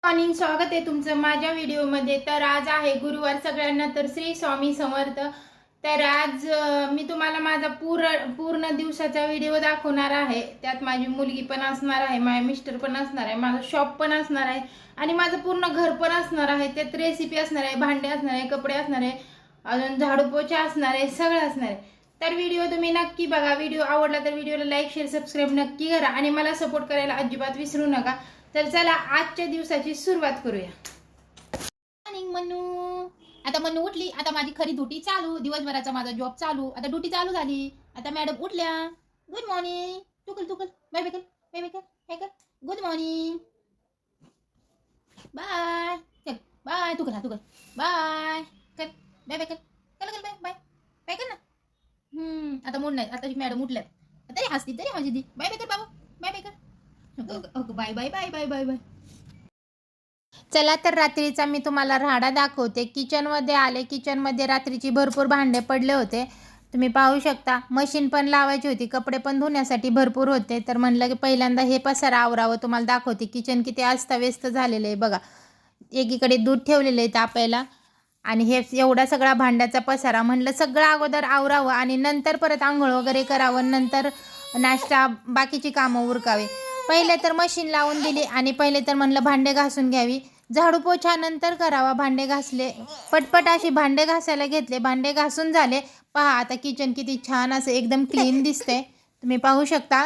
Morning, स्वागत आहे तुमचं माझ्या व्हिडिओमध्ये। तर आज आहे गुरुवार सगळ्यांना तर श्री स्वामी समर्थ। तर आज मी तुम्हाला माझा पूर्ण दिवसाचा व्हिडिओ दाखवणार आहे। त्यात माझी मुलगी पण असणार आहे, माझे मिस्टर पण असणार आहे, माझा शॉप पण असणार आहे आणि माझं पूर्ण घर पण असणार आहे। त्यात रेसिपी असणार आहे, भांडे असणार आहे, कपडे असणार आहे, अजून झाडू पोछा असणार आहे, सगळं असणार आहे। तर व्हिडिओ तुम्ही नक्की बघा। व्हिडिओ आवडला तर व्हिडिओला लाईक शेअर सबस्क्राईब नक्की करा आणि मला सपोर्ट करायला अजिबात विसरू नका। तर चला आजच्या दिवसाची सुरुवात करूया। मॉर्निंग मनू, आता मनू उठली। आता माझी खरी ड्युटी चालू, दिवसभराचा माझा जॉब चालू। आता ड्युटी चालू झाली। आता मॅडम उठल्या। गुड मॉर्निंग, टुकल टुकल बाय बाय कर, बाय बाय कर, बाय कर। गुड मॉर्निंग, बाय, चल बाय, टुकल हा टुकल बाय कर, बाय बाय कर, चल कर, बाय बाय बाय कर ना। आता मूड नाही, आता मॅडम उठल्यात तरी हसती, तरी माझी दी बाय बाय कर बाबू, बाय बाय कर, bye bye bye bye bye bye. चला तर रात्रीचा मी तुम्हाला राडा दाखवते। किचनमध्ये आले, किचनमध्ये रात्रीची भरपूर भांडे पडले होते, तुम्ही पाहू शकता। मशीन पण लावायची होती, कपडे पण धुण्यासाठी भरपूर होते। तर म्हणलं की पहिल्यांदा हे पसारा आवरावं, तुम्हाला दाखवते किचन किती अस्ताव्यस्त झालेलं आहे बघा। एकीकडे दूध ठेवलेलं आहे तापायला आणि हे एवढा सगळा भांड्याचा पसारा। म्हणलं सगळं अगोदर आवरावं आणि नंतर परत आंघोळ वगैरे करावं, नंतर नाश्ता बाकीची कामं उरकावी। पहिले तर मशीन लावून दिली आणि पहिले तर म्हणलं भांडे घासून घ्यावी, झाडू पोछा नंतर करावा। भांडे घासले, पटपट अशी भांडे घासायला घेतले, भांडे घासून झाले। पहा आता किचन किती छान असं एकदम क्लीन दिसतंय, तुम्ही पाहू शकता।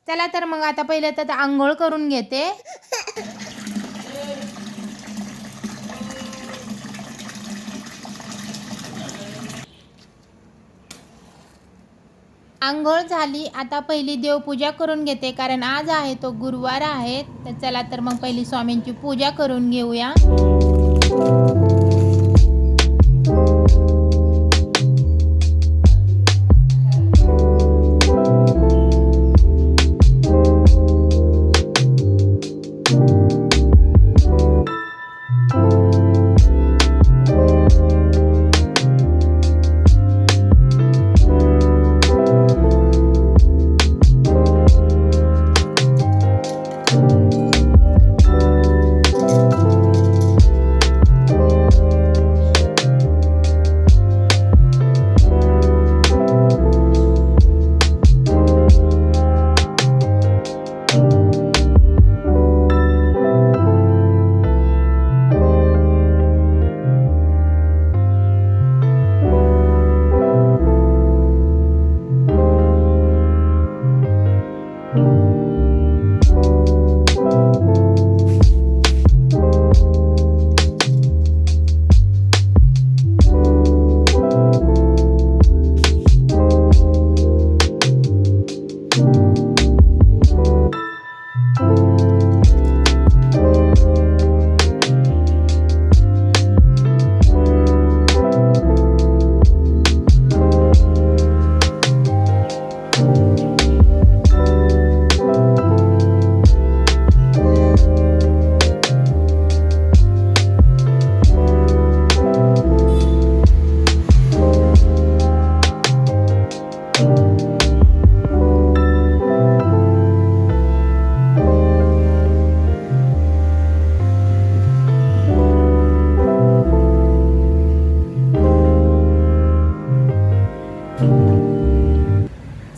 चला तर मग आता पहिले तर आंघोळ करून घेते। आंघोळ झाली, आता पहिली देवपूजा करून घेते, कारण आज आहे तो गुरुवार आहे। तर चला तर मग पहिली स्वामींची पूजा करून घेऊया।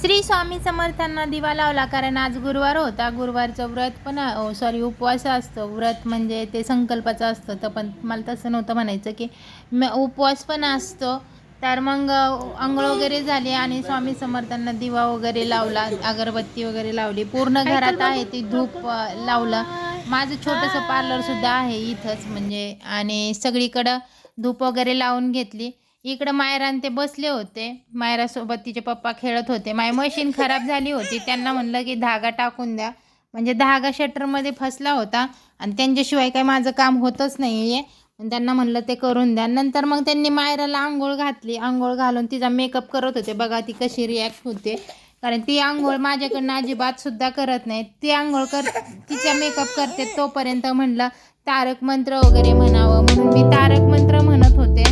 श्री स्वामी समर्थांना दिवा लावला, कारण आज गुरुवार होता। गुरुवारचं व्रत पण उपवास असतो। व्रत म्हणजे ते संकल्पाचं असतं, तर पण मला तसं नव्हतं म्हणायचं की उपवास पण असतो। तर मग आंघोळ वगैरे झाली आणि स्वामी समर्थांना दिवा वगैरे लावला, अगरबत्ती वगैरे लावली। पूर्ण घरात आहे ती धूप लावलं। माझं छोटंसं पार्लरसुद्धा आहे इथंच म्हणजे, आणि सगळीकडं धूप वगैरे लावून घेतली। इकडं मायरा ते बसले होते, मायरासोबत तिचे पप्पा खेळत होते। माझी मशीन खराब झाली होती, त्यांना म्हणलं की धागा टाकून द्या, म्हणजे धागा शटरमध्ये फसला होता आणि त्यांच्याशिवाय काही माझं काम होतच नाही आहे। त्यांना म्हणलं ते करून द्या। नंतर मग त्यांनी मायराला आंघोळ घातली, आंघोळ घालून तिचा मेकअप करत होते। बघा ती कशी रिॲक्ट होते, कारण ती आंघोळ माझ्याकडनं अजिबातसुद्धा करत नाही। ती आंघोळ तिचा मेकअप करते तोपर्यंत म्हणलं तारक मंत्र वगैरे म्हणावं, म्हणून मी तारक मंत्र म्हणत होते।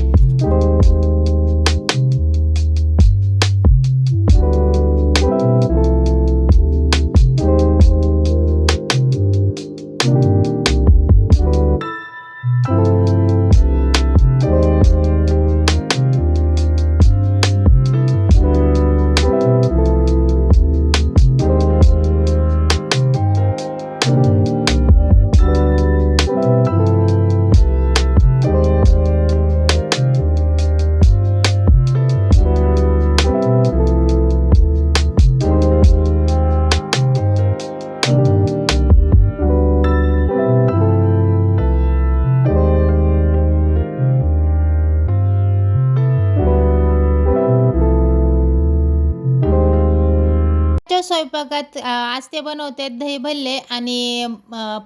स्वयंपाकात आज ते बनवते दही भल्ले आणि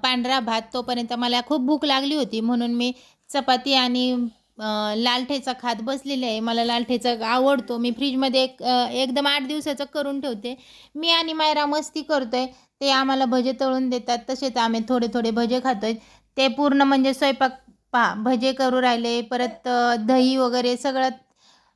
पांढरा भात. तोपर्यंत मला खूप भूक लागली होती म्हणून मी चपाती आणि लाल ठेचा खात बसलेली आहे. मला लाल ठेचा आवडतो. मी फ्रीजमध्ये एकदम 8 दिवसाचं करून ठेवते. मी आणि मायरा मस्ती करतोय. ते आम्हाला भजे तळून देतात, तसेच आम्ही थोडे थोडे भजे खातोय. ते पूर्ण म्हणजे स्वयंपाक पहा, भजे करू राहिले, परत दही वगैरे सगळं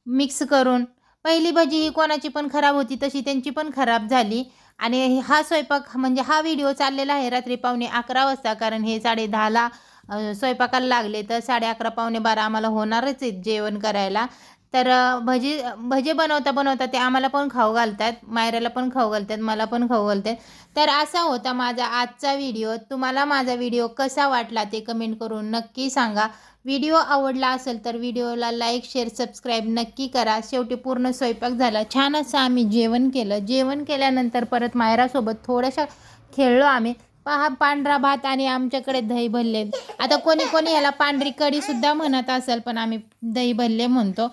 मिक्स करून. पहिली भजी ही कोणाची पण खराब होती, तशी त्यांची पण खराब झाली. आणि हा स्वयंपाक म्हणजे हा व्हिडिओ चाललेला आहे रात्री 11:15 वाजता, कारण हे 10:30ला स्वयंपाकाला लागले, तर 11:30 12:15 आम्हाला होणारच आहेत जेवण करायला. तर भजे भजे बनवता बनवता ते आम्हाला पण खाऊ घालतात, मायराला पण खाऊ घालतात, मला पण खाऊ घालतात. तर असा होता माझा आजचा व्हिडिओ. तुम्हाला माझा व्हिडिओ कसा वाटला ते कमेंट करून नक्की सांगा. व्हिडिओ आवडला असेल तर व्हिडिओला लाईक, शेअर, सबस्क्राईब नक्की करा. शेवटी पूर्ण स्वयंपाक झाला. छान असं आम्ही जेवण केलं. जेवण केल्यानंतर परत मायरासोबत थोड्याशा खेळलो आम्ही. पहा, पांढरा भात आणि आमच्याकडे दही भल्ले. आता कोणी कोणी याला पांढरी कढीसुद्धा म्हणत असेल, पण आम्ही दही भल्ले म्हणतो.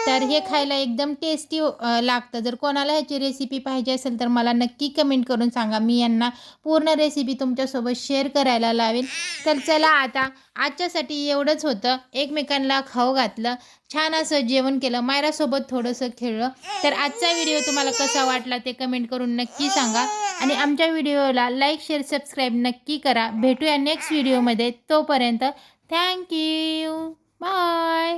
तर हे खायला एकदम टेस्टी लागतं. जर कोणाला ह्याची रेसिपी पाहिजे असेल तर मला नक्की कमेंट करून सांगा. मी यांना पूर्ण रेसिपी तुमच्यासोबत शेअर करायला लावेल. तर चला, आता आजच्यासाठी एवढंच होतं. एकमेकांना खाऊ घातलं, छान असं जेवण केलं, मायरासोबत थोडंसं खेळलं. तर आजचा व्हिडिओ तुम्हाला कसा वाटला ते कमेंट करून नक्की सांगा. आणि आमच्या व्हिडिओला लाईक, शेअर, सबस्क्राईब नक्की करा. भेटूया नेक्स्ट व्हिडिओमध्ये. तोपर्यंत थँक्यू. बाय.